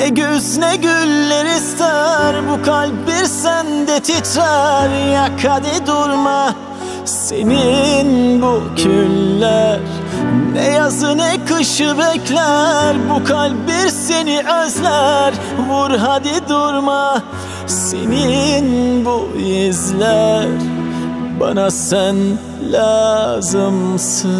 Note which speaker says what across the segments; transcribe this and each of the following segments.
Speaker 1: Ne güz ne güller ister, bu kalp bir sende titrer. Yak hadi durma senin bu küller. Ne yazı ne kışı bekler, bu kalp bir seni özler. Vur hadi durma senin bu izler. Bana sen lazımsın.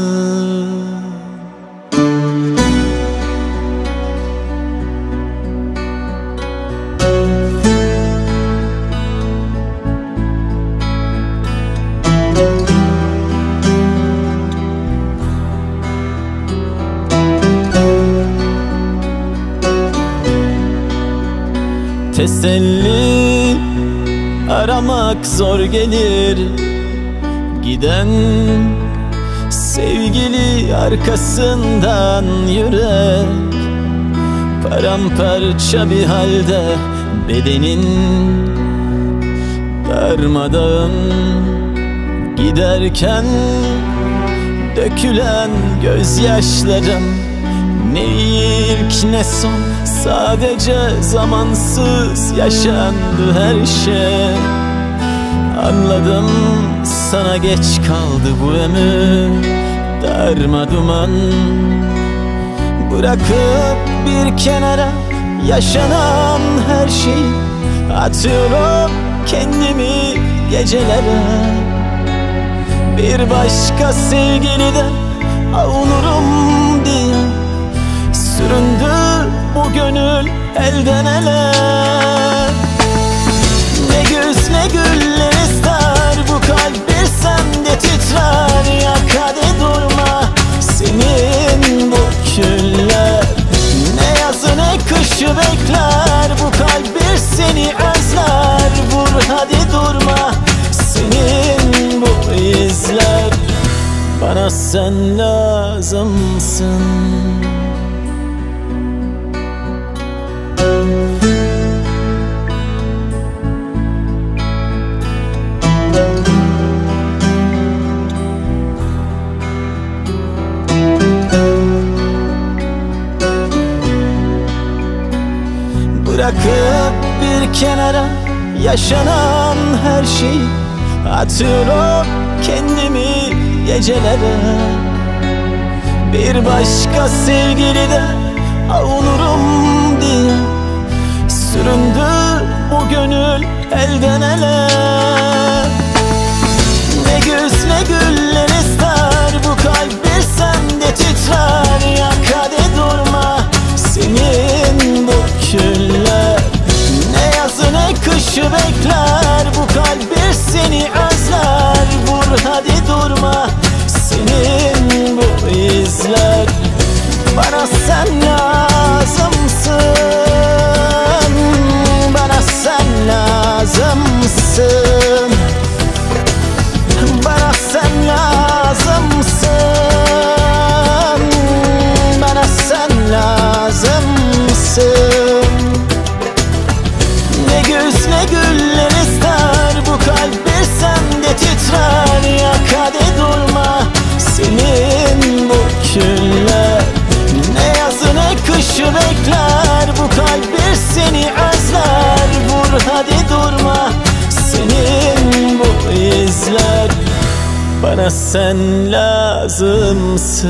Speaker 1: Teselli aramak zor gelir, giden sevgili arkasından yürek. Paramparça bir halde bedenin, darmadağın giderken dökülen gözyaşlarım. Ne ilk ne son, sadece zamansız yaşandı her şey. Anladım, sana geç kaldı bu ömür. Darma duman bırakıp bir kenara yaşanan her şeyi. Atıyorum kendimi gecelere, bir başka sevgiliden avunurum diye. Süründü bu gönül elden ele. Ne güz ne güller ister, bu kalp bir sende titrer. Yak hadi durma senin bu küller. Ne yazı ne kışı bekler, bu kalp bir seni özler. Vur hadi durma senin bu izler. Bana sen lazımsın. Bırakıp bir kenara yaşanan her şeyi. Atıyorum kendimi gecelere, bir başka sevgiliden avunurum diye. Süründü bu gönül elden ele. Ne güz ne güller ister, bu kalp bir sende titrer. Yak hadi durma senin bu küller. Ne yazı ne kışı bekler, bu kalp bir seni özler. Vur hadi durma senin bu izler. Bana sen lazımsın, bana sen lazımsın, bana sen lazımsın, bana sen lazımsın. Ne güz ne güller ister, bu kalp bir sende titrer. Yak hadi durma senin bu küller. Ne yazı ne kışı bekler, bu kalp bir seni özler. Vur hadi durma senin bu izler. Bana sen lazımsın.